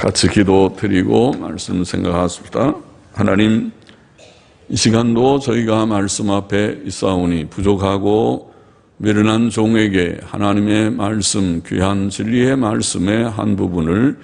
같이 기도 드리고 말씀 생각하십시다. 하나님, 이 시간도 저희가 말씀 앞에 있사오니 부족하고 미련한 종에게 하나님의 말씀, 귀한 진리의 말씀의 한 부분을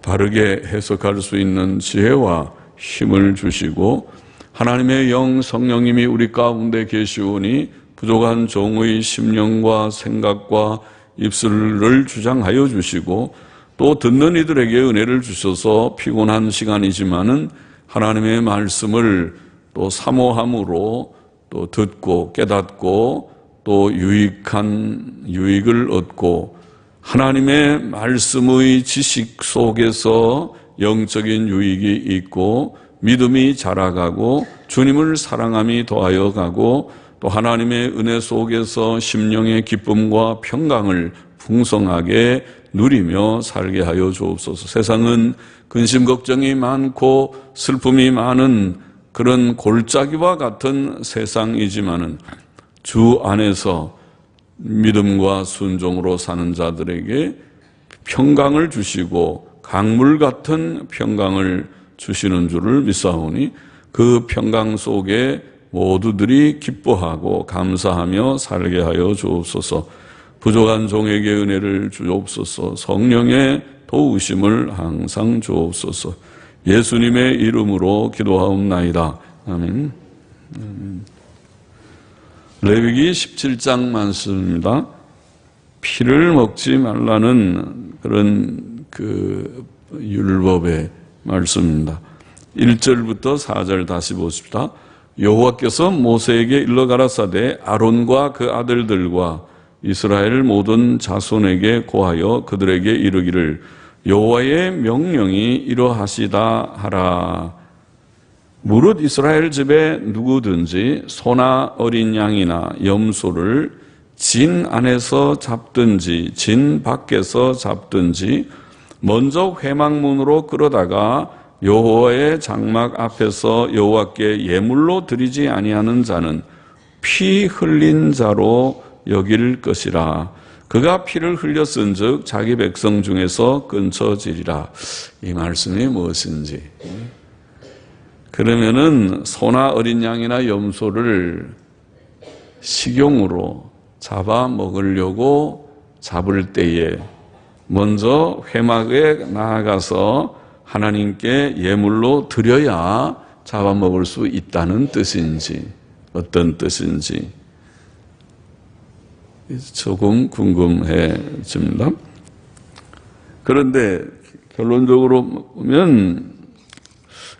바르게 해석할 수 있는 지혜와 힘을 주시고 하나님의 영 성령님이 우리 가운데 계시오니 부족한 종의 심령과 생각과 입술을 주장하여 주시고 또 듣는 이들에게 은혜를 주셔서 피곤한 시간이지만은 하나님의 말씀을 또 사모함으로 또 듣고 깨닫고 또 유익을 얻고 하나님의 말씀의 지식 속에서 영적인 유익이 있고 믿음이 자라가고 주님을 사랑함이 더하여 가고 또 하나님의 은혜 속에서 심령의 기쁨과 평강을 풍성하게 누리며 살게 하여 주옵소서. 세상은 근심 걱정이 많고 슬픔이 많은 그런 골짜기와 같은 세상이지만은 주 안에서 믿음과 순종으로 사는 자들에게 평강을 주시고 강물 같은 평강을 주시는 줄을 믿사오니 그 평강 속에 모두들이 기뻐하고 감사하며 살게 하여 주옵소서. 부족한 종에게 은혜를 주옵소서. 성령의 도우심을 항상 주옵소서. 예수님의 이름으로 기도하옵나이다. 아멘. 레위기 17장 말씀입니다. 피를 먹지 말라는 그런 율법의 말씀입니다. 1절부터 4절 다시 보십시다. 여호와께서 모세에게 일러 가라사대 아론과 그 아들들과 이스라엘 모든 자손에게 고하여 그들에게 이르기를 여호와의 명령이 이러하시다 하라. 무릇 이스라엘 집에 누구든지 소나 어린 양이나 염소를 진 안에서 잡든지 진 밖에서 잡든지 먼저 회막문으로 끌어다가 여호와의 장막 앞에서 여호와께 예물로 드리지 아니하는 자는 피 흘린 자로 여길 것이라. 그가 피를 흘렸은즉 자기 백성 중에서 끊쳐지리라. 이 말씀이 무엇인지. 그러면은 소나 어린 양이나 염소를 식용으로 잡아 먹으려고 잡을 때에 먼저 회막에 나아가서 하나님께 예물로 드려야 잡아먹을 수 있다는 뜻인지 어떤 뜻인지 조금 궁금해집니다. 그런데 결론적으로 보면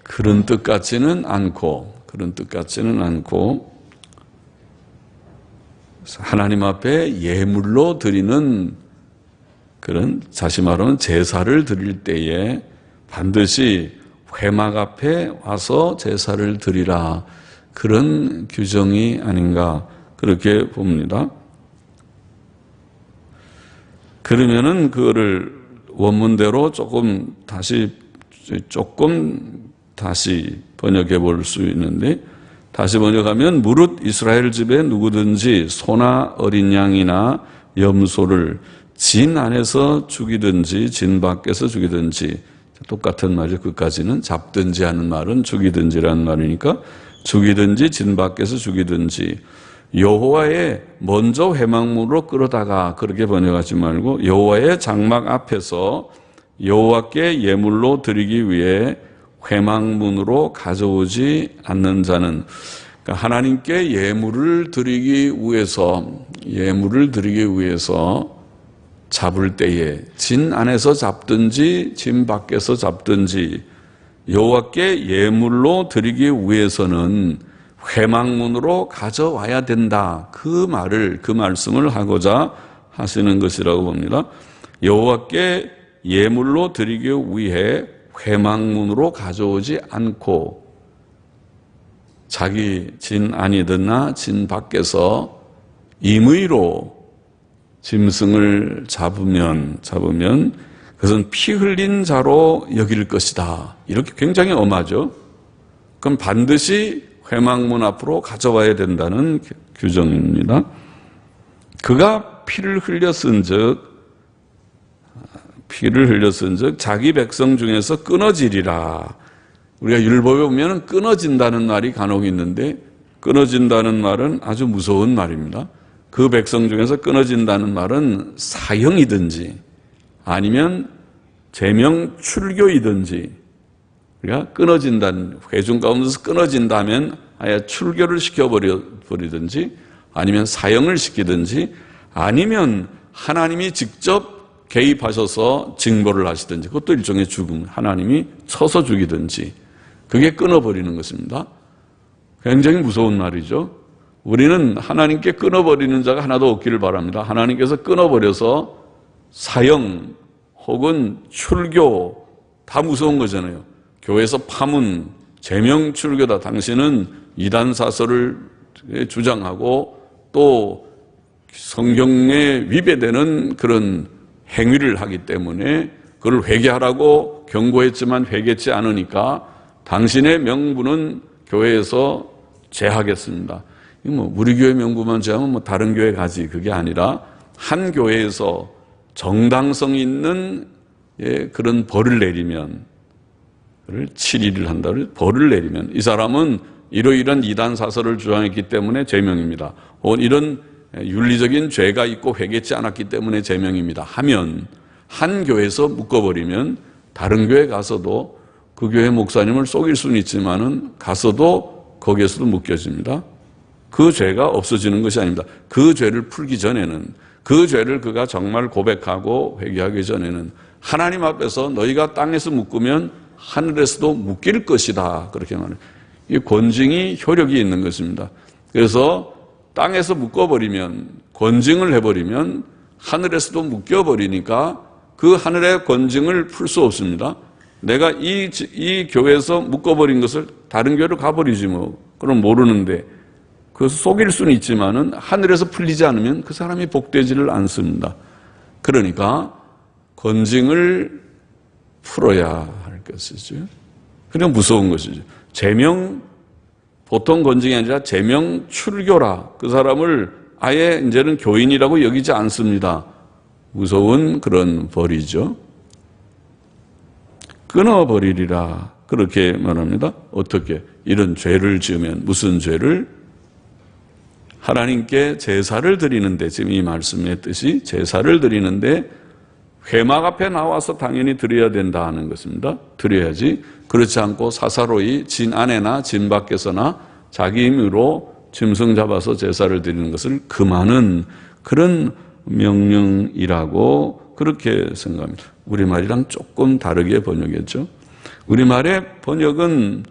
그런 뜻 같지는 않고 하나님 앞에 예물로 드리는 그런 다시 말하면 제사를 드릴 때에 반드시 회막 앞에 와서 제사를 드리라 그런 규정이 아닌가 그렇게 봅니다. 그러면은 그거를 원문대로 조금 다시 번역해 볼 수 있는데 다시 번역하면 무릇 이스라엘 집에 누구든지 소나 어린 양이나 염소를 진 안에서 죽이든지 진 밖에서 죽이든지 똑같은 말이죠. 그까지는 잡든지 하는 말은 죽이든지라는 말이니까 죽이든지 진 밖에서 죽이든지 여호와의 먼저 회막문으로 끌어다가 그렇게 번역하지 말고 여호와의 장막 앞에서 여호와께 예물로 드리기 위해 회막문으로 가져오지 않는 자는 그러니까 하나님께 예물을 드리기 위해서 잡을 때에 진 안에서 잡든지 진 밖에서 잡든지 여호와께 예물로 드리기 위해서는 회막문으로 가져와야 된다. 그 말씀을 하고자 하시는 것이라고 봅니다. 여호와께 예물로 드리기 위해 회막문으로 가져오지 않고 자기 진 안이든나 진 밖에서 임의로 짐승을 잡으면 그것은 피 흘린 자로 여길 것이다. 이렇게 굉장히 엄하죠. 그럼 반드시 회막문 앞으로 가져와야 된다는 규정입니다. 그가 피를 흘렸은즉 피를 흘렸은즉 자기 백성 중에서 끊어지리라. 우리가 율법에 보면 끊어진다는 말이 간혹 있는데 끊어진다는 말은 아주 무서운 말입니다. 그 백성 중에서 끊어진다는 말은 사형이든지 아니면 제명 출교이든지, 우리가 끊어진다는, 회중 가운데서 끊어진다면 아예 출교를 시켜버리든지 아니면 사형을 시키든지 아니면 하나님이 직접 개입하셔서 징벌을 하시든지, 그것도 일종의 죽음, 하나님이 쳐서 죽이든지, 그게 끊어버리는 것입니다. 굉장히 무서운 말이죠. 우리는 하나님께 끊어버리는 자가 하나도 없기를 바랍니다. 하나님께서 끊어버려서 사형 혹은 출교, 다 무서운 거잖아요. 교회에서 파문, 제명 출교다. 당신은 이단 사설을 주장하고 또 성경에 위배되는 그런 행위를 하기 때문에 그걸 회개하라고 경고했지만 회개치 않으니까 당신의 명부는 교회에서 제하겠습니다. 우리 교회 명부만 제하면 다른 교회 가지, 그게 아니라 한 교회에서 정당성 있는 그런 벌을 내리면, 7일을 한다고 벌을 내리면 이 사람은 이러이러한 이단 사설을 주장했기 때문에 제명입니다. 혹은 이런 윤리적인 죄가 있고 회개치 않았기 때문에 제명입니다 하면 한 교회에서 묶어버리면 다른 교회 가서도, 그 교회 목사님을 속일 수는 있지만은 가서도 거기에서도 묶여집니다. 그 죄가 없어지는 것이 아닙니다. 그 죄를 풀기 전에는, 그 죄를 그가 정말 고백하고 회개하기 전에는 하나님 앞에서 너희가 땅에서 묶으면 하늘에서도 묶일 것이다, 그렇게 말해요. 이 권징이 효력이 있는 것입니다. 그래서 땅에서 묶어버리면, 권징을 해버리면 하늘에서도 묶여버리니까 그 하늘의 권징을 풀 수 없습니다. 내가 이 교회에서 묶어버린 것을 다른 교회로 가버리지 뭐, 그럼 모르는데, 그것을 속일 수는 있지만은 하늘에서 풀리지 않으면 그 사람이 복되지를 않습니다. 그러니까 권징을 풀어야 할 것이죠. 그냥 무서운 것이죠. 제명, 보통 권징이 아니라 제명 출교라. 그 사람을 아예 이제는 교인이라고 여기지 않습니다. 무서운 그런 벌이죠. 끊어버리리라, 그렇게 말합니다. 어떻게? 이런 죄를 지으면. 무슨 죄를? 하나님께 제사를 드리는데, 지금 이 말씀의 뜻이 제사를 드리는데 회막 앞에 나와서 당연히 드려야 된다 하는 것입니다. 드려야지. 그렇지 않고 사사로이 진 안에나 진 밖에서나 자기 힘으로 짐승 잡아서 제사를 드리는 것을 금하는 그런 명령이라고 그렇게 생각합니다. 우리말이랑 조금 다르게 번역했죠. 우리말의 번역은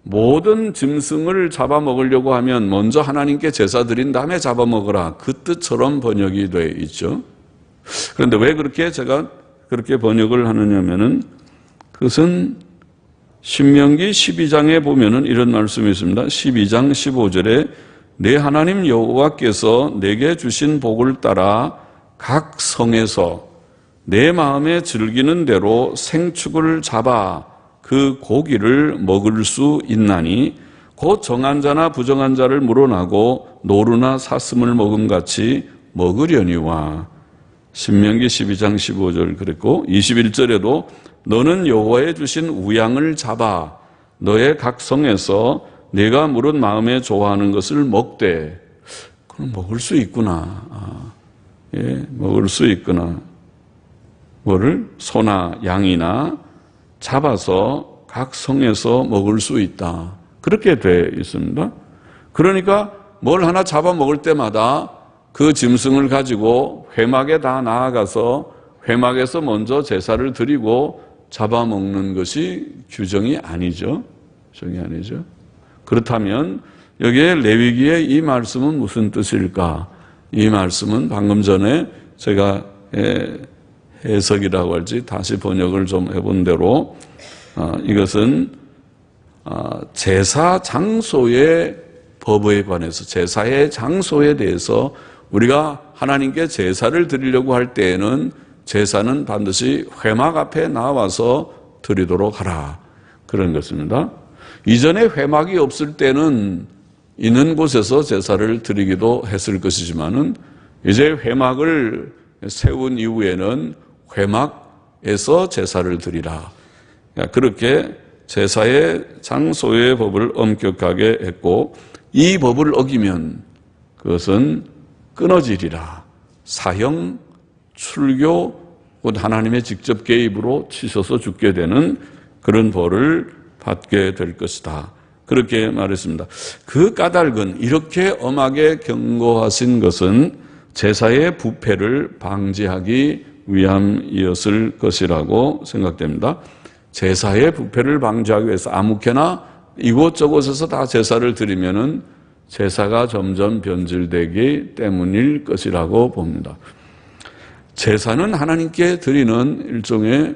모든 짐승을 잡아먹으려고 하면 먼저 하나님께 제사 드린 다음에 잡아먹으라, 그 뜻처럼 번역이 되어 있죠. 그런데 왜 그렇게 제가 그렇게 번역을 하느냐면은, 그것은 신명기 12장에 보면은 이런 말씀이 있습니다. 12장 15절에 내 하나님 여호와께서 내게 주신 복을 따라 각 성에서 내 마음에 즐기는 대로 생축을 잡아 그 고기를 먹을 수 있나니 곧 정한 자나 부정한 자를 물어나고 노루나 사슴을 먹음같이 먹으려니와. 신명기 12장 15절 그랬고, 21절에도 너는 여호와의 주신 우양을 잡아 너의 각 성에서 내가 물은 마음에 좋아하는 것을 먹되. 그럼 먹을 수 있구나. 먹을 수 있구나. 뭐를? 소나 양이나 잡아서 각 성에서 먹을 수 있다, 그렇게 되어 있습니다. 그러니까 뭘 하나 잡아 먹을 때마다 그 짐승을 가지고 회막에 다 나아가서 회막에서 먼저 제사를 드리고 잡아먹는 것이 규정이 아니죠. 규정이 아니죠. 그렇다면 여기에 레위기의 이 말씀은 무슨 뜻일까? 이 말씀은 방금 전에 제가 해석이라고 할지 다시 번역을 좀 해본 대로 이것은 제사 장소의 법에 관해서, 제사의 장소에 대해서 우리가 하나님께 제사를 드리려고 할 때에는 제사는 반드시 회막 앞에 나와서 드리도록 하라, 그런 것입니다. 이전에 회막이 없을 때는 있는 곳에서 제사를 드리기도 했을 것이지만은 이제 회막을 세운 이후에는 회막에서 제사를 드리라. 그렇게 제사의 장소의 법을 엄격하게 했고, 이 법을 어기면 그것은 끊어지리라. 사형, 출교, 곧 하나님의 직접 개입으로 치셔서 죽게 되는 그런 벌을 받게 될 것이다. 그렇게 말했습니다. 그 까닭은, 이렇게 엄하게 경고하신 것은 제사의 부패를 방지하기 위함이었을 것이라고 생각됩니다. 제사의 부패를 방지하기 위해서 아무렇게나 이곳저곳에서 다 제사를 드리면은 제사가 점점 변질되기 때문일 것이라고 봅니다. 제사는 하나님께 드리는 일종의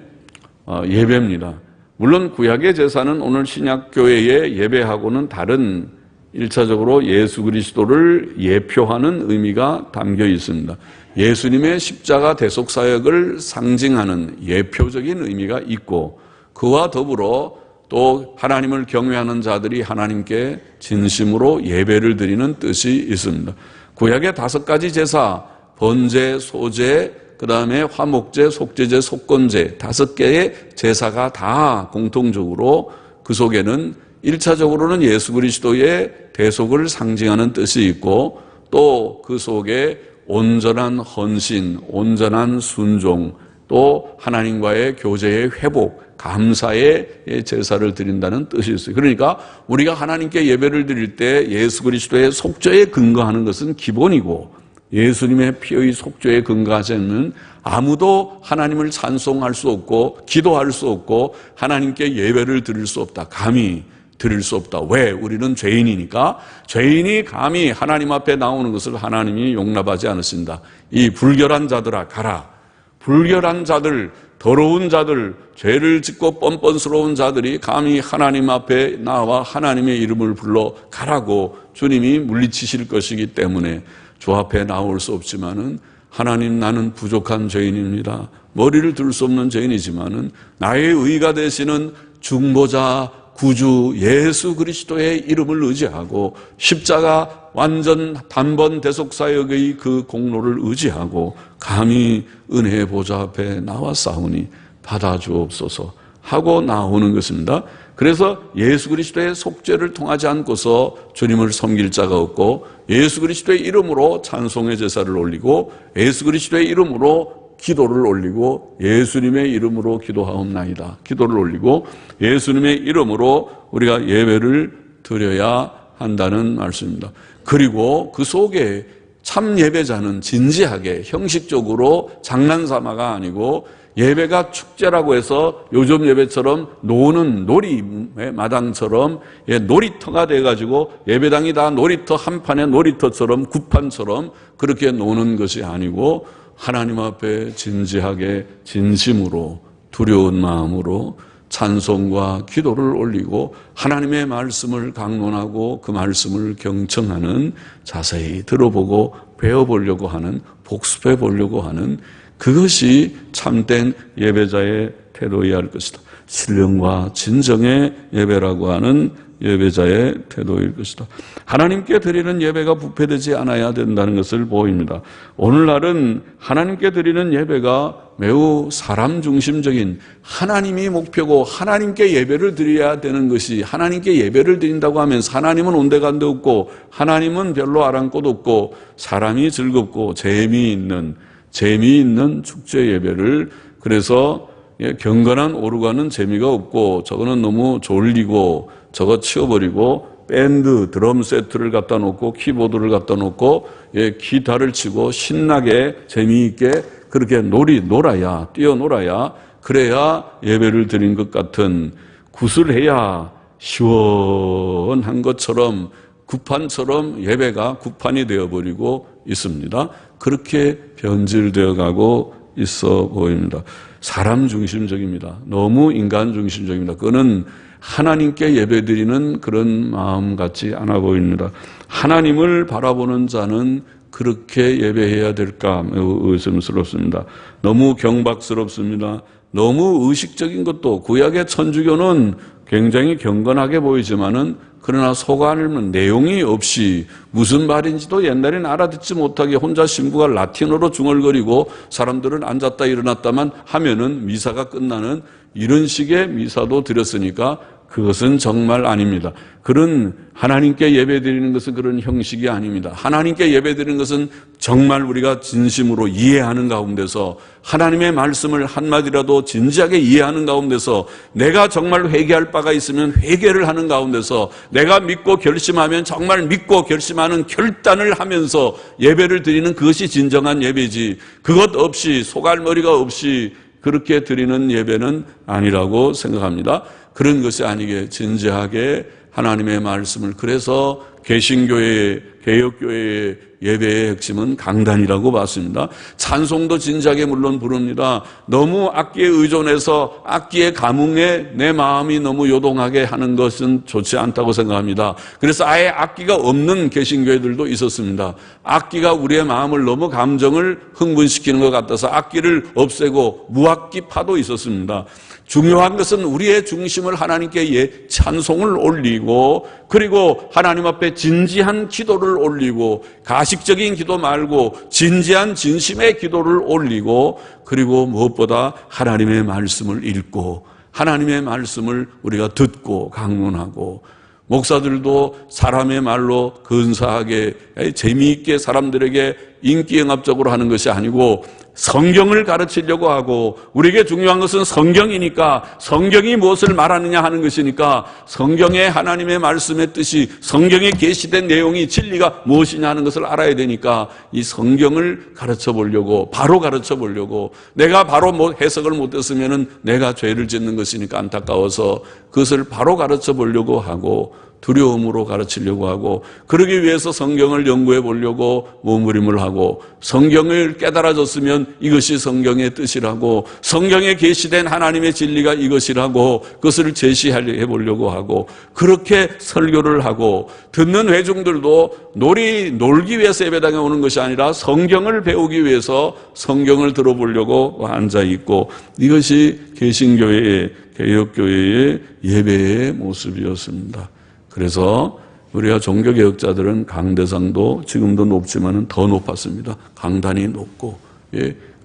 예배입니다. 물론 구약의 제사는 오늘 신약교회의 예배하고는 다른, 1차적으로 예수 그리스도를 예표하는 의미가 담겨 있습니다. 예수님의 십자가 대속사역을 상징하는 예표적인 의미가 있고, 그와 더불어 또 하나님을 경외하는 자들이 하나님께 진심으로 예배를 드리는 뜻이 있습니다. 구약의 5가지 제사, 번제, 소제, 그 다음에 화목제, 속죄제, 속건제, 5개의 제사가 다 공통적으로 그 속에는 1차적으로는 예수 그리스도의 대속을 상징하는 뜻이 있고, 또 그 속에 온전한 헌신, 온전한 순종, 또 하나님과의 교제의 회복, 감사의 제사를 드린다는 뜻이 있어요. 그러니까 우리가 하나님께 예배를 드릴 때 예수 그리스도의 속죄에 근거하는 것은 기본이고, 예수님의 피의 속죄에 근거하지 않는 아무도 하나님을 찬송할 수 없고 기도할 수 없고 하나님께 예배를 드릴 수 없다. 감히 드릴 수 없다. 왜? 우리는 죄인이니까. 죄인이 감히 하나님 앞에 나오는 것을 하나님이 용납하지 않으신다. 이 불결한 자들아 가라. 불결한 자들, 더러운 자들, 죄를 짓고 뻔뻔스러운 자들이 감히 하나님 앞에 나와 하나님의 이름을 불러 가라고 주님이 물리치실 것이기 때문에 주 앞에 나올 수 없지만은, 하나님 나는 부족한 죄인입니다. 머리를 들 수 없는 죄인이지만은 나의 의가 되시는 중보자 구주 예수 그리스도의 이름을 의지하고 십자가 완전 단번 대속사역의 그 공로를 의지하고 감히 은혜의 보좌 앞에 나와 싸우니 받아주옵소서 하고 나오는 것입니다. 그래서 예수 그리스도의 속죄를 통하지 않고서 주님을 섬길 자가 없고, 예수 그리스도의 이름으로 찬송의 제사를 올리고, 예수 그리스도의 이름으로 기도를 올리고, 예수님의 이름으로 기도하옵나이다 기도를 올리고 예수님의 이름으로 우리가 예배를 드려야 한다는 말씀입니다. 그리고 그 속에 참 예배자는 진지하게 형식적으로 장난삼아가 아니고, 예배가 축제라고 해서 요즘 예배처럼 노는 놀이 마당처럼 놀이터가 돼가지고 예배당이 다 놀이터 한판의 놀이터처럼 구판처럼 그렇게 노는 것이 아니고, 하나님 앞에 진지하게 진심으로 두려운 마음으로 찬송과 기도를 올리고 하나님의 말씀을 강론하고 그 말씀을 경청하는, 자세히 들어보고 배워보려고 하는, 복습해 보려고 하는, 그것이 참된 예배자의 태도여야 할 것이다. 신령과 진정의 예배라고 하는 예배자의 태도일 것이다. 하나님께 드리는 예배가 부패되지 않아야 된다는 것을 보입니다. 오늘날은 하나님께 드리는 예배가 매우 사람 중심적인, 하나님이 목표고 하나님께 예배를 드려야 되는 것이, 하나님께 예배를 드린다고 하면 하나님은 온데간데 없고 하나님은 별로 아랑곳 없고 사람이 즐겁고 재미있는 축제 예배를, 그래서 경건한 오르가는 재미가 없고 저거는 너무 졸리고 저거 치워버리고 밴드 드럼 세트를 갖다 놓고 키보드를 갖다 놓고 기타를 치고 신나게 재미있게 그렇게 놀아야, 뛰어놀아야, 그래야 예배를 드린 것 같은, 구슬해야 시원한 것처럼 구판처럼 예배가 구판이 되어버리고 있습니다. 그렇게 변질되어 가고 있어 보입니다. 사람 중심적입니다. 너무 인간 중심적입니다. 그거는 하나님께 예배드리는 그런 마음 같지 않아 보입니다. 하나님을 바라보는 자는 그렇게 예배해야 될까 매우 의심스럽습니다. 너무 경박스럽습니다. 너무 의식적인 것도, 구약의 천주교는 굉장히 경건하게 보이지만은 그러나 속안을 내용이 없이 무슨 말인지도 옛날에는 알아듣지 못하게 혼자 신부가 라틴어로 중얼거리고 사람들은 앉았다 일어났다만 하면은 미사가 끝나는 이런 식의 미사도 드렸으니까 그것은 정말 아닙니다. 그런 하나님께 예배드리는 것은 그런 형식이 아닙니다. 하나님께 예배드리는 것은 정말 우리가 진심으로 이해하는 가운데서, 하나님의 말씀을 한마디라도 진지하게 이해하는 가운데서, 내가 정말 회개할 바가 있으면 회개를 하는 가운데서, 내가 믿고 결심하면 정말 믿고 결심하는 결단을 하면서 예배를 드리는 그것이 진정한 예배지, 그것 없이 소갈머리가 없이 그렇게 드리는 예배는 아니라고 생각합니다. 그런 것이 아니게 진지하게 하나님의 말씀을, 그래서 개신교회의, 개혁교회의 예배의 핵심은 강단이라고 봤습니다. 찬송도 진지하게 물론 부릅니다. 너무 악기에 의존해서 악기의 감흥에 내 마음이 너무 요동하게 하는 것은 좋지 않다고 생각합니다. 그래서 아예 악기가 없는 개신교회들도 있었습니다. 악기가 우리의 마음을 너무 감정을 흥분시키는 것 같아서 악기를 없애고 무악기파도 있었습니다. 중요한 것은 우리의 중심을 하나님께 찬송을 올리고, 그리고 하나님 앞에 진지한 기도를 올리고, 가식적인 기도 말고 진지한 진심의 기도를 올리고, 그리고 무엇보다 하나님의 말씀을 읽고 하나님의 말씀을 우리가 듣고 강론하고, 목사들도 사람의 말로 근사하게 재미있게 사람들에게 인기영합적으로 하는 것이 아니고 성경을 가르치려고 하고, 우리에게 중요한 것은 성경이니까, 성경이 무엇을 말하느냐 하는 것이니까, 성경의 하나님의 말씀의 뜻이, 성경에 계시된 내용이 진리가 무엇이냐 하는 것을 알아야 되니까 이 성경을 가르쳐 보려고, 바로 가르쳐 보려고, 내가 바로 해석을 못했으면 내가 죄를 짓는 것이니까 안타까워서 그것을 바로 가르쳐 보려고 하고, 두려움으로 가르치려고 하고, 그러기 위해서 성경을 연구해 보려고 몸부림을 하고, 성경을 깨달아졌으면 이것이 성경의 뜻이라고, 성경에 계시된 하나님의 진리가 이것이라고 그것을 제시해 보려고 하고, 그렇게 설교를 하고, 듣는 회중들도 놀기 위해서 예배당에 오는 것이 아니라 성경을 배우기 위해서 성경을 들어보려고 앉아있고, 이것이 개신교회의, 개혁교회의 예배의 모습이었습니다. 그래서 우리가 종교개혁자들은 강대상도 지금도 높지만 더 높았습니다. 강단이 높고,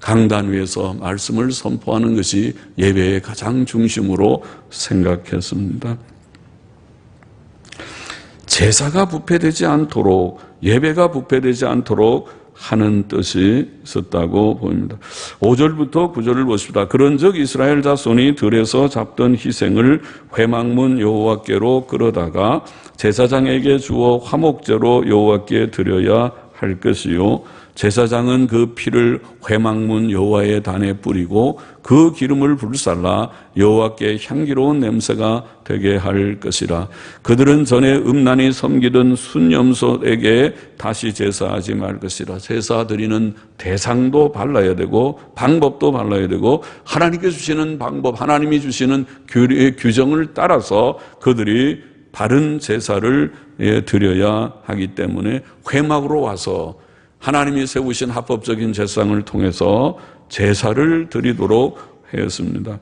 강단 위에서 말씀을 선포하는 것이 예배의 가장 중심으로 생각했습니다. 제사가 부패되지 않도록, 예배가 부패되지 않도록 하는 뜻이 있었다고 보입니다. 5절부터 9절을 보십시다. 그런즉 이스라엘 자손이 들에서 잡던 희생을 회막문 여호와께로 끌어다가 제사장에게 주어 화목제로 여호와께 드려야 할 것이요, 제사장은 그 피를 회막문 여호와의 단에 뿌리고 그 기름을 불살라 여호와께 향기로운 냄새가 되게 할 것이라. 그들은 전에 음란히 섬기던 순염소에게 다시 제사하지 말 것이라. 제사 드리는 대상도 발라야 되고 방법도 발라야 되고, 하나님께 주시는 방법, 하나님이 주시는 규정을 따라서 그들이 바른 제사를 드려야 하기 때문에 회막으로 와서 하나님이 세우신 합법적인 제사장을 통해서 제사를 드리도록 하였습니다.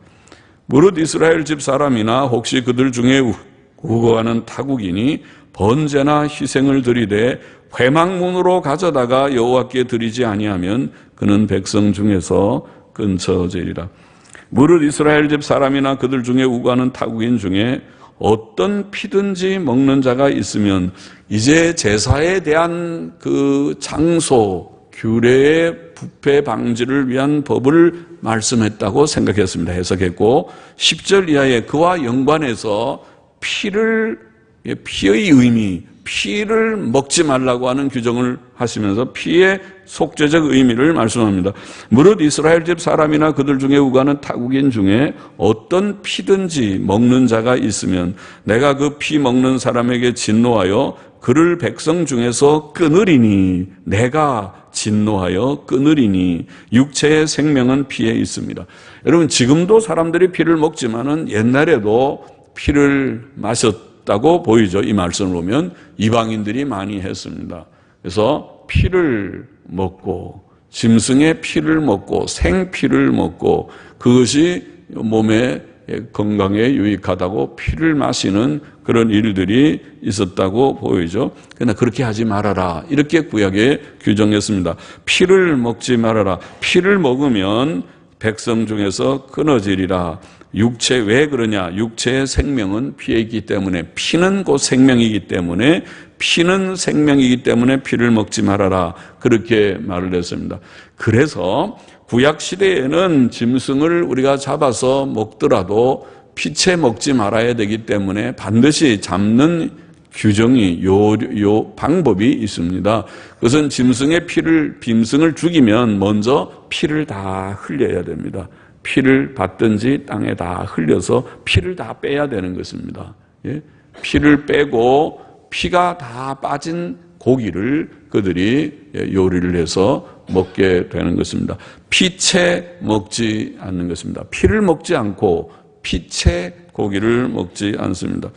무릇 이스라엘 집 사람이나 혹시 그들 중에 우거하는 타국인이 번제나 희생을 드리되 회막문으로 가져다가 여호와께 드리지 아니하면 그는 백성 중에서 끊쳐지리라. 무릇 이스라엘 집 사람이나 그들 중에 우거하는 타국인 중에 어떤 피든지 먹는 자가 있으면, 이제 제사에 대한 그 장소, 규례의 부패 방지를 위한 법을 말씀했다고 생각했습니다. 해석했고, 10절 이하에 그와 연관해서 피의 의미, 피를 먹지 말라고 하는 규정을 하시면서 피의 속죄적 의미를 말씀합니다. 무릇 이스라엘 집 사람이나 그들 중에 우거하는 타국인 중에 어떤 피든지 먹는 자가 있으면 내가 그 피 먹는 사람에게 진노하여 그를 백성 중에서 끊으리니, 내가 진노하여 끊으리니 육체의 생명은 피에 있습니다. 여러분, 지금도 사람들이 피를 먹지만은 옛날에도 피를 마셨다고 보이죠. 이 말씀을 보면 이방인들이 많이 했습니다. 그래서 피를 먹고, 짐승의 피를 먹고, 생피를 먹고, 그것이 몸에 건강에 유익하다고 피를 마시는 그런 일들이 있었다고 보이죠. 그러나 그렇게 하지 말아라, 이렇게 구약에 규정했습니다. 피를 먹지 말아라. 피를 먹으면 백성 중에서 끊어지리라. 육체, 왜 그러냐? 육체의 생명은 피에 있기 때문에, 피는 곧 생명이기 때문에, 피는 생명이기 때문에 피를 먹지 말아라, 그렇게 말을 했습니다. 그래서 구약 시대에는 짐승을 우리가 잡아서 먹더라도 피채 먹지 말아야 되기 때문에 반드시 잡는 규정이, 방법이 있습니다. 그것은 짐승을 죽이면 먼저 피를 다 흘려야 됩니다. 피를 받든지 땅에 다 흘려서 피를 다 빼야 되는 것입니다. 예? 피를 빼고 피가 다 빠진 고기를 그들이 요리를 해서 먹게 되는 것입니다. 피채 먹지 않는 것입니다. 피를 먹지 않고 피채 고기를 먹지 않습니다.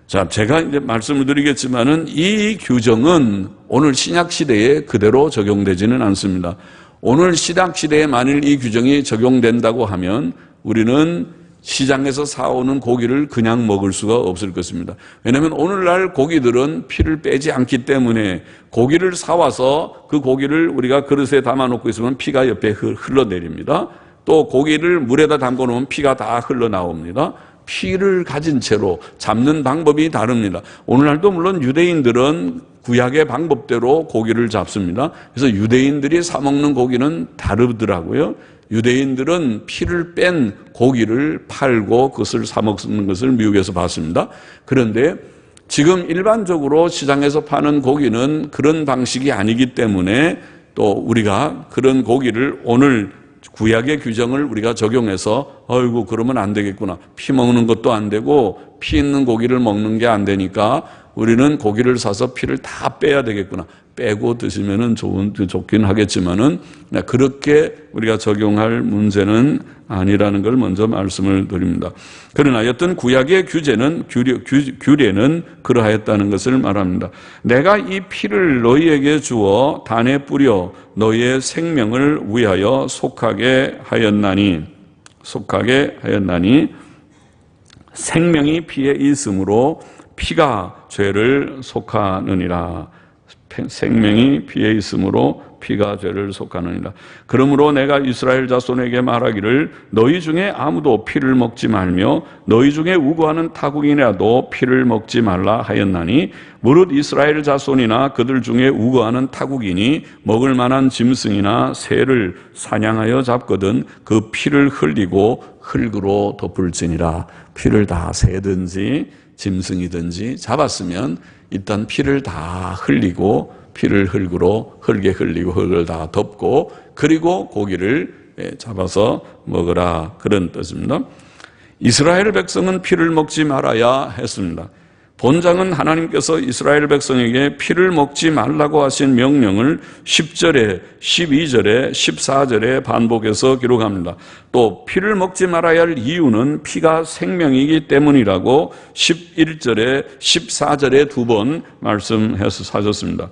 자, 제가 이제 말씀을 드리겠지만은 이 규정은 오늘 신약 시대에 그대로 적용되지는 않습니다. 오늘 신약 시대에 만일 이 규정이 적용된다고 하면 우리는 시장에서 사오는 고기를 그냥 먹을 수가 없을 것입니다. 왜냐하면 오늘날 고기들은 피를 빼지 않기 때문에 고기를 사와서 그 고기를 우리가 그릇에 담아놓고 있으면 피가 옆에 흘러내립니다. 또 고기를 물에다 담궈 놓으면 피가 다 흘러나옵니다. 피를 가진 채로 잡는 방법이 다릅니다. 오늘날도 물론 유대인들은 구약의 방법대로 고기를 잡습니다. 그래서 유대인들이 사 먹는 고기는 다르더라고요. 유대인들은 피를 뺀 고기를 팔고 그것을 사 먹는 것을 미국에서 봤습니다. 그런데 지금 일반적으로 시장에서 파는 고기는 그런 방식이 아니기 때문에 또 우리가 그런 고기를 오늘 구약의 규정을 우리가 적용해서 어이구 그러면 안 되겠구나, 피 먹는 것도 안 되고 피 있는 고기를 먹는 게 안 되니까 우리는 고기를 사서 피를 다 빼야 되겠구나, 빼고 드시면은 좋긴 하겠지만은 그렇게 우리가 적용할 문제는 아니라는 걸 먼저 말씀을 드립니다. 그러나 여튼 구약의 규례는 그러하였다는 것을 말합니다. 내가 이 피를 너희에게 주어 단에 뿌려 너희의 생명을 위하여 속하게 하였나니 생명이 피에 있으므로 피가 죄를 속하느니라. 생명이 피에 있으므로 피가 죄를 속하느니라. 그러므로 내가 이스라엘 자손에게 말하기를 너희 중에 아무도 피를 먹지 말며 너희 중에 우고하는 타국인이라도 피를 먹지 말라 하였나니, 무릇 이스라엘 자손이나 그들 중에 우고하는 타국인이 먹을 만한 짐승이나 새를 사냥하여 잡거든 그 피를 흘리고 흙으로 덮을지니라. 피를 다 새든지 짐승이든지 잡았으면 일단 피를 다 흘리고 피를 흙에 흘리고 흙을 다 덮고 그리고 고기를 잡아서 먹으라, 그런 뜻입니다. 이스라엘 백성은 피를 먹지 말아야 했습니다. 본장은 하나님께서 이스라엘 백성에게 피를 먹지 말라고 하신 명령을 10절에, 12절에, 14절에 반복해서 기록합니다. 또 피를 먹지 말아야 할 이유는 피가 생명이기 때문이라고 11절에, 14절에 두 번 말씀해서 하셨습니다.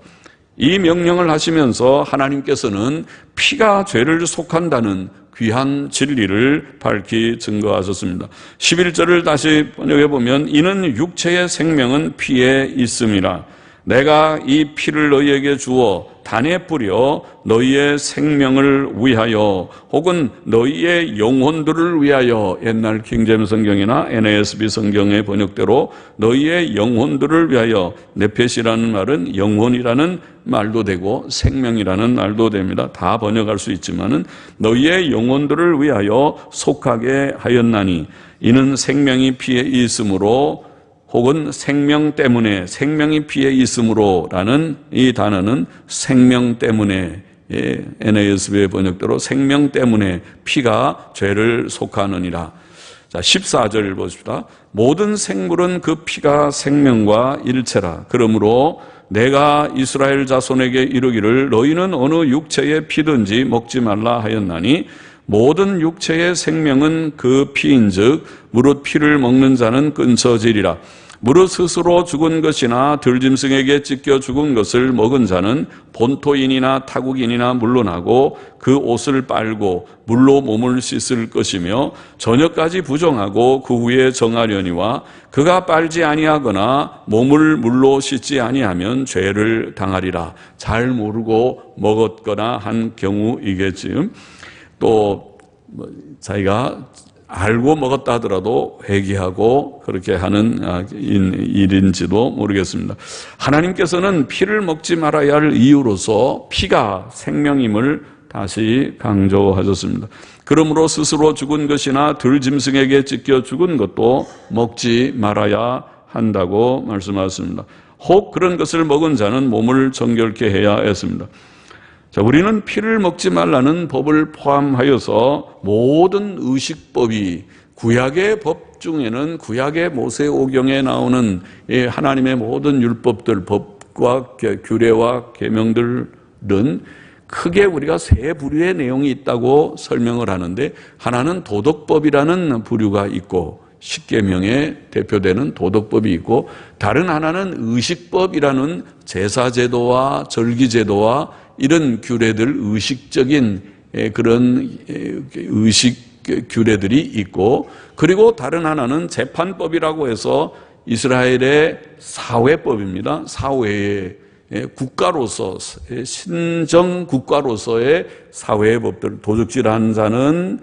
이 명령을 하시면서 하나님께서는 피가 죄를 속한다는 귀한 진리를 밝히 증거하셨습니다. 11절을 다시 번역해 보면 이는 육체의 생명은 피에 있음이라. 내가 이 피를 너희에게 주어 단에 뿌려 너희의 생명을 위하여 혹은 너희의 영혼들을 위하여, 옛날 킹제임스 성경이나 NASB 성경의 번역대로 너희의 영혼들을 위하여, 네펫이라는 말은 영혼이라는 말도 되고 생명이라는 말도 됩니다. 다 번역할 수 있지만은 너희의 영혼들을 위하여 속하게 하였나니 이는 생명이 피에 있으므로 혹은 생명 때문에, 생명이 피에 있으므로 라는 이 단어는 생명 때문에, NASB의 번역대로 생명 때문에 피가 죄를 속하느니라. 자, 14절 보십시다. 모든 생물은 그 피가 생명과 일체라. 그러므로 내가 이스라엘 자손에게 이르기를 너희는 어느 육체의 피든지 먹지 말라 하였나니 모든 육체의 생명은 그 피인즉 무릇 피를 먹는 자는 끊어지리라. 무릇 스스로 죽은 것이나 들짐승에게 찢겨 죽은 것을 먹은 자는 본토인이나 타국인이나 물론하고 그 옷을 빨고 물로 몸을 씻을 것이며 저녁까지 부정하고 그 후에 정하려니와 그가 빨지 아니하거나 몸을 물로 씻지 아니하면 죄를 당하리라. 잘 모르고 먹었거나 한 경우이겠지. 또 자기가 알고 먹었다 하더라도 회개하고 그렇게 하는 일인지도 모르겠습니다. 하나님께서는 피를 먹지 말아야 할 이유로서 피가 생명임을 다시 강조하셨습니다. 그러므로 스스로 죽은 것이나 들짐승에게 찢겨 죽은 것도 먹지 말아야 한다고 말씀하셨습니다. 혹 그런 것을 먹은 자는 몸을 정결케 해야 했습니다. 자, 우리는 피를 먹지 말라는 법을 포함하여서 모든 의식법이 구약의 법 중에는 구약의 모세오경에 나오는 하나님의 모든 율법들, 법과 규례와 계명들은 크게 우리가 세 부류의 내용이 있다고 설명을 하는데, 하나는 도덕법이라는 부류가 있고 십계명에 대표되는 도덕법이 있고, 다른 하나는 의식법이라는 제사제도와 절기제도와 이런 규례들, 의식적인 그런 의식 규례들이 있고, 그리고 다른 하나는 재판법이라고 해서 이스라엘의 사회법입니다. 사회의 국가로서, 신정 국가로서의 사회의 법들, 도적질한 자는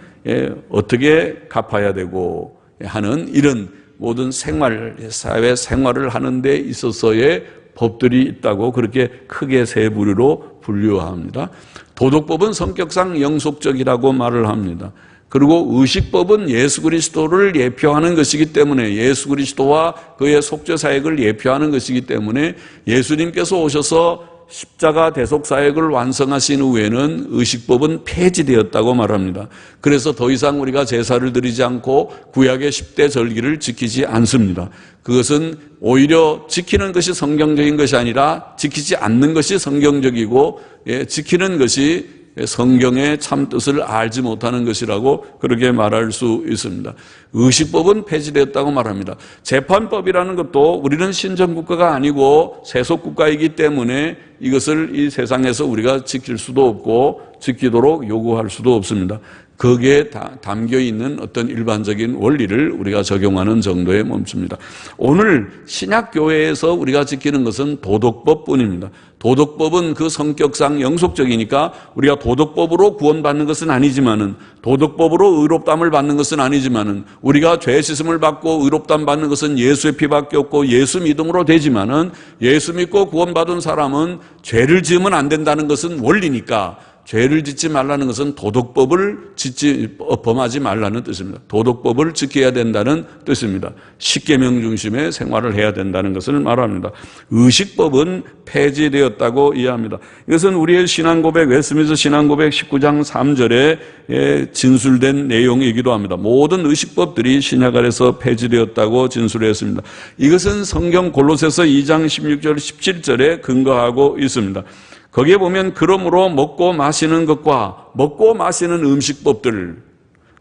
어떻게 갚아야 되고 하는 이런 모든 생활, 사회 생활을 하는 데 있어서의 법들이 있다고 그렇게 크게 세 부류로 분류합니다. 도덕법은 성격상 영속적이라고 말을 합니다. 그리고 의식법은 예수 그리스도를 예표하는 것이기 때문에, 예수 그리스도와 그의 속죄 사역을 예표하는 것이기 때문에 예수님께서 오셔서 십자가 대속 사역을 완성하신 후에는 의식법은 폐지되었다고 말합니다. 그래서 더 이상 우리가 제사를 드리지 않고 구약의 10대 절기를 지키지 않습니다. 그것은 오히려 지키는 것이 성경적인 것이 아니라 지키지 않는 것이 성경적이고, 지키는 것이 성경의 참 뜻을 알지 못하는 것이라고 그렇게 말할 수 있습니다. 의식법은 폐지되었다고 말합니다. 재판법이라는 것도 우리는 신정국가가 아니고 세속국가이기 때문에 이것을 이 세상에서 우리가 지킬 수도 없고 지키도록 요구할 수도 없습니다. 거기에 담겨있는 어떤 일반적인 원리를 우리가 적용하는 정도에 멈춥니다. 오늘 신약교회에서 우리가 지키는 것은 도덕법뿐입니다. 도덕법은 그 성격상 영속적이니까 우리가 도덕법으로 구원받는 것은 아니지만은, 도덕법으로 의롭다함을 받는 것은 아니지만은, 우리가 죄 씻음을 받고 의롭다함 받는 것은 예수의 피밖에 없고 예수 믿음으로 되지만은, 예수 믿고 구원받은 사람은 죄를 지으면 안 된다는 것은 원리니까, 죄를 짓지 말라는 것은 도덕법을 범하지 말라는 뜻입니다. 도덕법을 지켜야 된다는 뜻입니다. 십계명 중심의 생활을 해야 된다는 것을 말합니다. 의식법은 폐지되었다고 이해합니다. 이것은 우리의 신앙고백, 웨스트민스터 신앙고백 19장 3절에 진술된 내용이기도 합니다. 모든 의식법들이 신약 안에서 폐지되었다고 진술했습니다. 이것은 성경 골로새서 2장 16절 17절에 근거하고 있습니다. 거기에 보면 그러므로 먹고 마시는 것과 먹고 마시는 음식법들,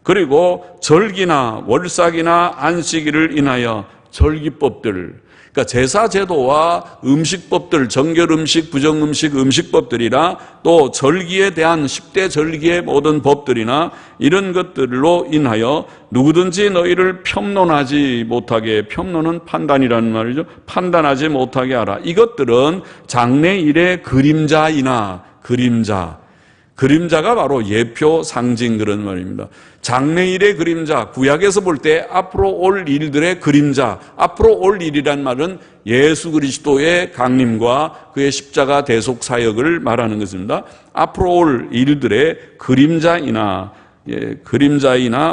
그리고 절기나 월삭이나 안식일을 인하여 절기법들, 그러니까 제사제도와 음식법들, 정결음식, 부정음식, 음식법들이나 또 절기에 대한 10대 절기의 모든 법들이나 이런 것들로 인하여 누구든지 너희를 편론하지 못하게, 편론은 판단이라는 말이죠. 판단하지 못하게 하라. 이것들은 장래일의 그림자이나 그림자가 바로 예표, 상징 그런 말입니다. 장래일의 그림자, 구약에서 볼 때 앞으로 올 일들의 그림자, 앞으로 올 일이란 말은 예수 그리스도의 강림과 그의 십자가 대속 사역을 말하는 것입니다. 앞으로 올 일들의 그림자이나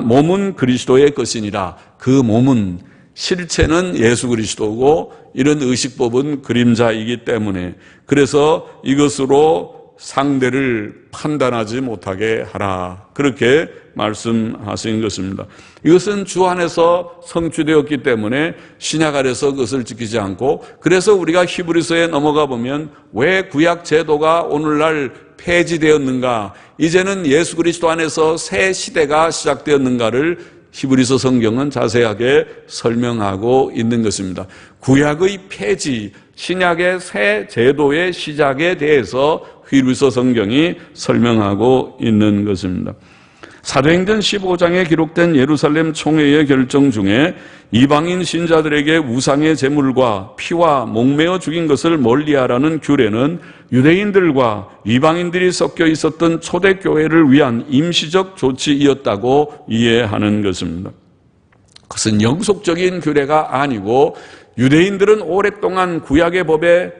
몸은 그리스도의 것이니라. 그 몸은, 실체는 예수 그리스도고 이런 의식법은 그림자이기 때문에, 그래서 이것으로 상대를 판단하지 못하게 하라, 그렇게 말씀하신 것입니다. 이것은 주 안에서 성취되었기 때문에 신약 안에서 그것을 지키지 않고, 그래서 우리가 히브리서에 넘어가 보면 왜 구약 제도가 오늘날 폐지되었는가, 이제는 예수 그리스도 안에서 새 시대가 시작되었는가를 히브리서 성경은 자세하게 설명하고 있는 것입니다. 구약의 폐지, 신약의 새 제도의 시작에 대해서 히브리서 성경이 설명하고 있는 것입니다. 사도행전 15장에 기록된 예루살렘 총회의 결정 중에 이방인 신자들에게 우상의 제물과 피와 목매어 죽인 것을 멀리하라는 규례는 유대인들과 이방인들이 섞여 있었던 초대교회를 위한 임시적 조치이었다고 이해하는 것입니다. 그것은 영속적인 규례가 아니고 유대인들은 오랫동안 구약의 법에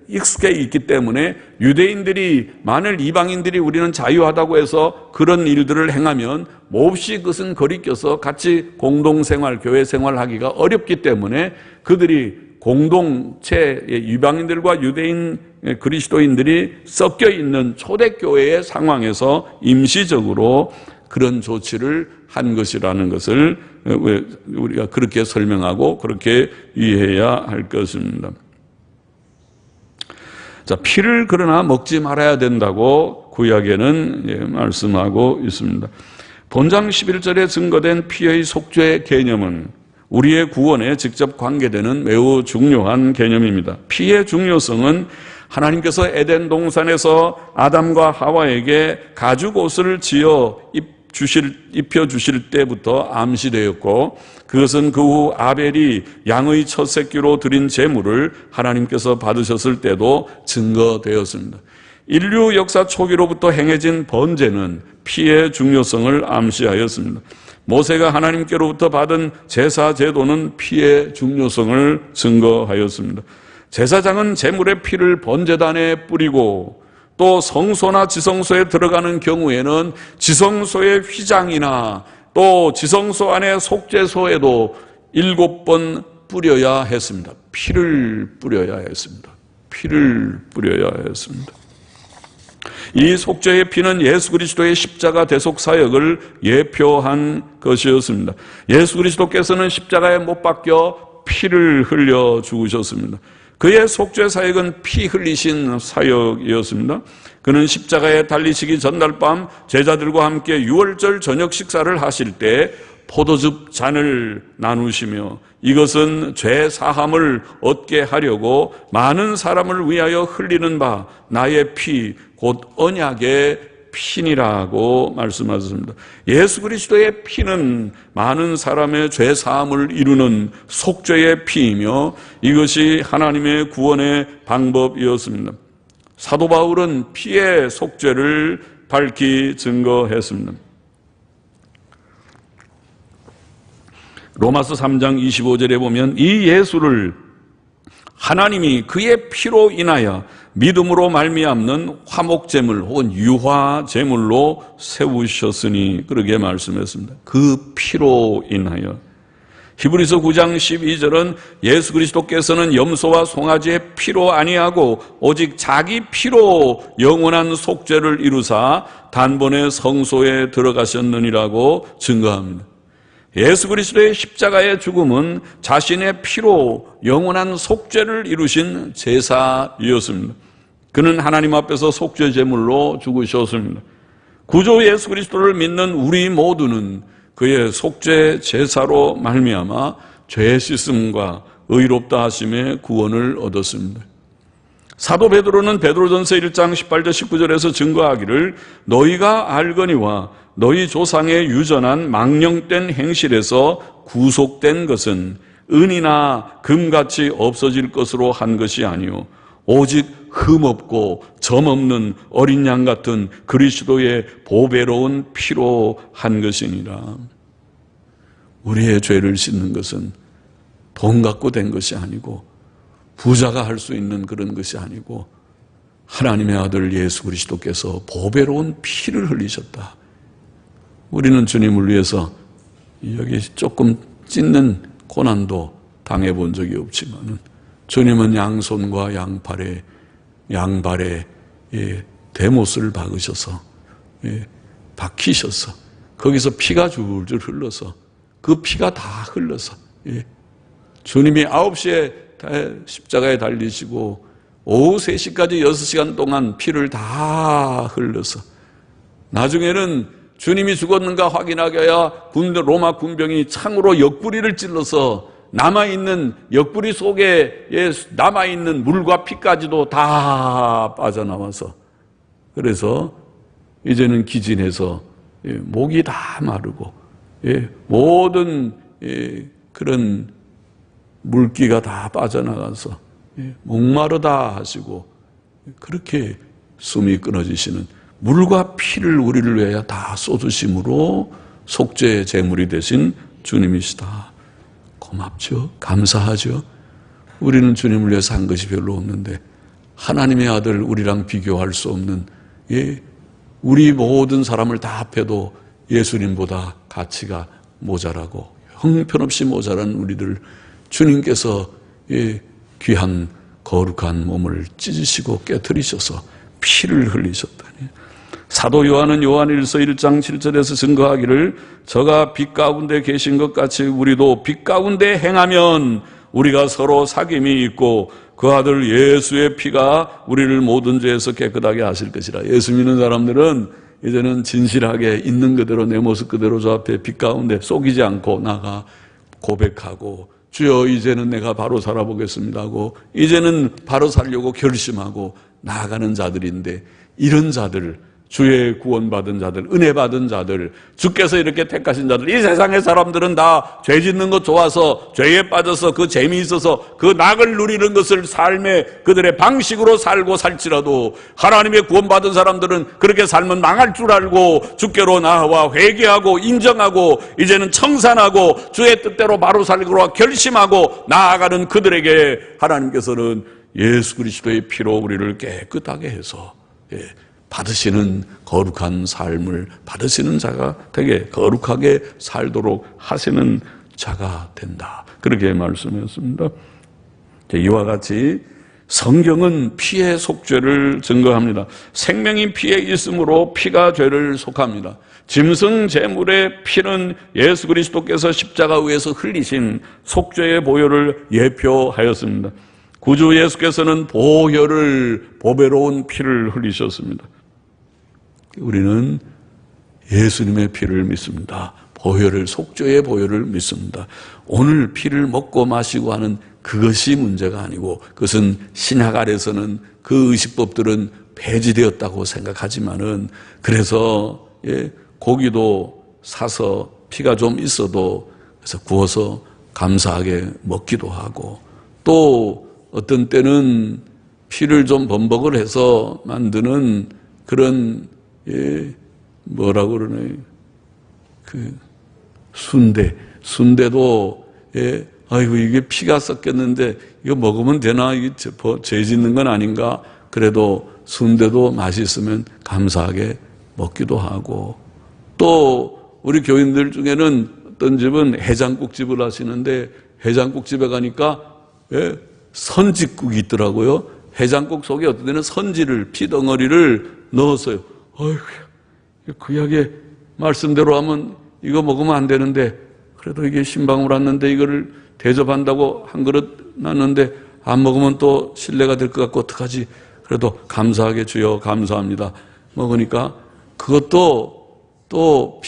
익숙해 있기 때문에 유대인들이 만일 이방인들이 우리는 자유하다고 해서 그런 일들을 행하면 몹시 그것은 거리껴서 같이 공동생활, 교회 생활하기가 어렵기 때문에 그들이 공동체, 이방인들과 유대인 그리스도인들이 섞여 있는 초대교회의 상황에서 임시적으로 그런 조치를 한 것이라는 것을 우리가 그렇게 설명하고 그렇게 이해해야 할 것입니다. 자, 피를 그러나 먹지 말아야 된다고 구약에는 말씀하고 있습니다. 본장 11절에 증거된 피의 속죄 개념은 우리의 구원에 직접 관계되는 매우 중요한 개념입니다. 피의 중요성은 하나님께서 에덴 동산에서 아담과 하와에게 가죽 옷을 지어 입혀주실 때부터 암시되었고, 그것은 그 후 아벨이 양의 첫 새끼로 드린 제물을 하나님께서 받으셨을 때도 증거되었습니다. 인류 역사 초기로부터 행해진 번제는 피의 중요성을 암시하였습니다. 모세가 하나님께로부터 받은 제사 제도는 피의 중요성을 증거하였습니다. 제사장은 제물의 피를 번제단에 뿌리고 또 성소나 지성소에 들어가는 경우에는 지성소의 휘장이나 또 지성소 안의 속죄소에도 7번 뿌려야 했습니다. 피를 뿌려야 했습니다. 피를 뿌려야 했습니다. 이 속죄의 피는 예수 그리스도의 십자가 대속 사역을 예표한 것이었습니다. 예수 그리스도께서는 십자가에 못 박혀 피를 흘려 죽으셨습니다. 그의 속죄 사역은 피 흘리신 사역이었습니다. 그는 십자가에 달리시기 전날 밤 제자들과 함께 유월절 저녁 식사를 하실 때 포도즙 잔을 나누시며 이것은 죄 사함을 얻게 하려고 많은 사람을 위하여 흘리는 바 나의 피 곧 언약의 피니라고 말씀하셨습니다. 예수 그리스도의 피는 많은 사람의 죄 사함을 이루는 속죄의 피이며 이것이 하나님의 구원의 방법이었습니다. 사도 바울은 피의 속죄를 밝히 증거했습니다. 로마서 3장 25절에 보면 이 예수를 하나님이 그의 피로 인하여 믿음으로 말미암는 화목제물 혹은 유화제물로 세우셨으니 그렇게 말씀했습니다. 그 피로 인하여. 히브리서 9장 12절은 예수 그리스도께서는 염소와 송아지의 피로 아니하고 오직 자기 피로 영원한 속죄를 이루사 단번에 성소에 들어가셨느니라고 증거합니다. 예수 그리스도의 십자가의 죽음은 자신의 피로 영원한 속죄를 이루신 제사이었습니다. 그는 하나님 앞에서 속죄 제물로 죽으셨습니다. 구주 예수 그리스도를 믿는 우리 모두는 그의 속죄 제사로 말미암아 죄 씻음과 의롭다 하심의 구원을 얻었습니다. 사도 베드로는 베드로전서 1장 18절 19절에서 증거하기를 너희가 알거니와 너희 조상의 유전한 망령된 행실에서 구속된 것은 은이나 금같이 없어질 것으로 한 것이 아니요 오직 흠없고 점없는 어린 양 같은 그리스도의 보배로운 피로 한 것이니라. 우리의 죄를 씻는 것은 돈 갖고 된 것이 아니고 부자가 할 수 있는 그런 것이 아니고 하나님의 아들 예수 그리스도께서 보배로운 피를 흘리셨다. 우리는 주님을 위해서 여기 조금 찢는 고난도 당해본 적이 없지만 주님은 양손과 양발에 대못을 박으셔서 박히셔서 거기서 피가 줄줄 흘러서 그 피가 다 흘러서 주님이 9시에 십자가에 달리시고 오후 3시까지 6시간 동안 피를 다 흘러서 나중에는 주님이 죽었는가 확인하게 해야 로마 군병이 창으로 옆구리를 찔러서 남아있는 옆구리 속에 남아있는 물과 피까지도 다 빠져나와서, 그래서 이제는 기진해서 목이 다 마르고 모든 그런 물기가 다 빠져나가서 목마르다 하시고 그렇게 숨이 끊어지시는 물과 피를 우리를 위하여 다 쏟으심으로 속죄의 제물이 되신 주님이시다. 고맙죠? 감사하죠? 우리는 주님을 위해서 한 것이 별로 없는데 하나님의 아들 우리랑 비교할 수 없는 우리 모든 사람을 다 합해도 예수님보다 가치가 모자라고 형편없이 모자란 우리들 주님께서 귀한 거룩한 몸을 찢으시고 깨뜨리셔서 피를 흘리셨다니. 사도 요한은 요한일서 1장 7절에서 증거하기를 저가 빛 가운데 계신 것 같이 우리도 빛 가운데 행하면 우리가 서로 사귐이 있고 그 아들 예수의 피가 우리를 모든 죄에서 깨끗하게 하실 것이라. 예수 믿는 사람들은 이제는 진실하게 있는 그대로 내 모습 그대로 저 앞에 빛 가운데 속이지 않고 나가 고백하고 주여 이제는 내가 바로 살아보겠습니다 하고 이제는 바로 살려고 결심하고 나아가는 자들인데, 이런 자들, 주의 구원받은 자들, 은혜 받은 자들, 주께서 이렇게 택하신 자들, 이 세상의 사람들은 다 죄 짓는 것 좋아서 죄에 빠져서 그 재미있어서 그 낙을 누리는 것을 삶의 그들의 방식으로 살고 살지라도 하나님의 구원받은 사람들은 그렇게 살면 망할 줄 알고 주께로 나와 회개하고 인정하고 이제는 청산하고 주의 뜻대로 바로 살기로 결심하고 나아가는 그들에게 하나님께서는 예수 그리스도의 피로 우리를 깨끗하게 해서 받으시는 거룩한 삶을 받으시는 자가 되게 거룩하게 살도록 하시는 자가 된다. 그렇게 말씀했습니다. 이와 같이 성경은 피의 속죄를 증거합니다. 생명이 피에 있으므로 피가 죄를 속합니다. 짐승 제물의 피는 예수 그리스도께서 십자가 위에서 흘리신 속죄의 보혈을 예표하였습니다. 구주 예수께서는 보배로운 피를 흘리셨습니다. 우리는 예수님의 피를 믿습니다. 속죄의 보혈을 믿습니다. 오늘 피를 먹고 마시고 하는 그것이 문제가 아니고, 그것은 신약 아래서는 그 의식법들은 폐지되었다고 생각하지만은, 그래서 고기도 사서 피가 좀 있어도 그래서 구워서 감사하게 먹기도 하고, 또 어떤 때는 피를 좀 범벅을 해서 만드는 그런 뭐라고 그러나요? 순대도 아이고 이게 피가 섞였는데 이거 먹으면 되나? 이게 죄 짓는 건 아닌가? 그래도 순대도 맛있으면 감사하게 먹기도 하고, 또 우리 교인들 중에는 어떤 집은 해장국집을 하시는데 해장국집에 가니까 선지국이 있더라고요. 해장국 속에 어떤 데는 선지를, 피덩어리를 넣었어요. 어이구, 구약의 말씀대로 하면 이거 먹으면 안 되는데, 그래도 이게 신방울 왔는데 이거를 대접한다고 한 그릇 놨는데 안 먹으면 또 실례가 될 것 같고 어떡하지? 그래도 감사하게 주여 감사합니다. 먹으니까 그것도 또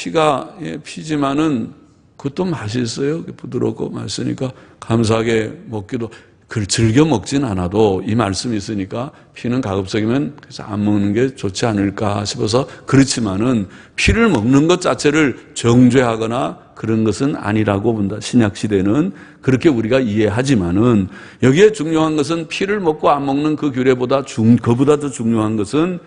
피지만은 그것도 맛있어요. 부드럽고 맛있으니까 감사하게 먹기도. 그걸 즐겨 먹진 않아도 이 말씀이 있으니까 피는 가급적이면 그래서 안 먹는 게 좋지 않을까 싶어서, 그렇지만은 피를 먹는 것 자체를 정죄하거나 그런 것은 아니라고 본다. 신약 시대는 그렇게 우리가 이해하지만은, 여기에 중요한 것은 피를 먹고 안 먹는 그 규례보다 그보다 더 중요한 것은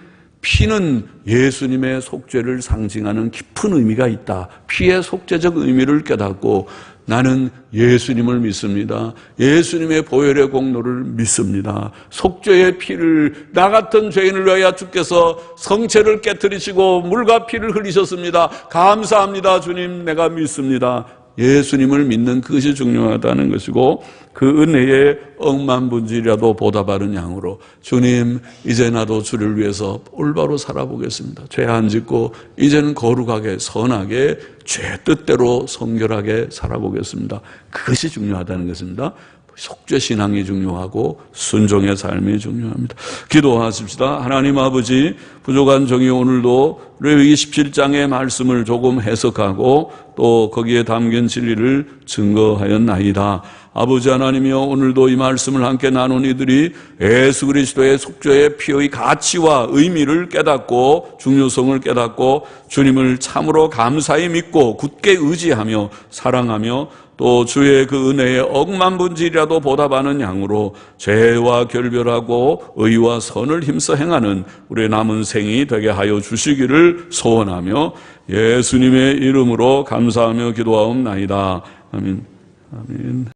피는 예수님의 속죄를 상징하는 깊은 의미가 있다. 피의 속죄적 의미를 깨닫고 나는 예수님을 믿습니다. 예수님의 보혈의 공로를 믿습니다. 속죄의 피를, 나 같은 죄인을 위하여 주께서 성체를 깨뜨리시고 물과 피를 흘리셨습니다. 감사합니다. 주님, 내가 믿습니다. 예수님을 믿는 그것이 중요하다는 것이고, 그 은혜의 억만분질이라도 보답하는 양으로 주님, 이제 나도 주를 위해서 올바로 살아보겠습니다. 죄 안 짓고 이제는 거룩하게 선하게 죄 뜻대로 성결하게 살아보겠습니다. 그것이 중요하다는 것입니다. 속죄신앙이 중요하고 순종의 삶이 중요합니다. 기도하십시다. 하나님 아버지, 부족한 종이 오늘도 레위기 17장의 말씀을 조금 해석하고 또 거기에 담긴 진리를 증거하였나이다. 아버지 하나님이여, 오늘도 이 말씀을 함께 나눈 이들이 예수 그리스도의 속죄의 피의 가치와 의미를 깨닫고 중요성을 깨닫고 주님을 참으로 감사히 믿고 굳게 의지하며 사랑하며 또 주의 그 은혜에 억만분질이라도 보답하는 양으로 죄와 결별하고 의와 선을 힘써 행하는 우리의 남은 생이 되게 하여 주시기를 소원하며 예수님의 이름으로 감사하며 기도하옵나이다. 아멘. 아멘.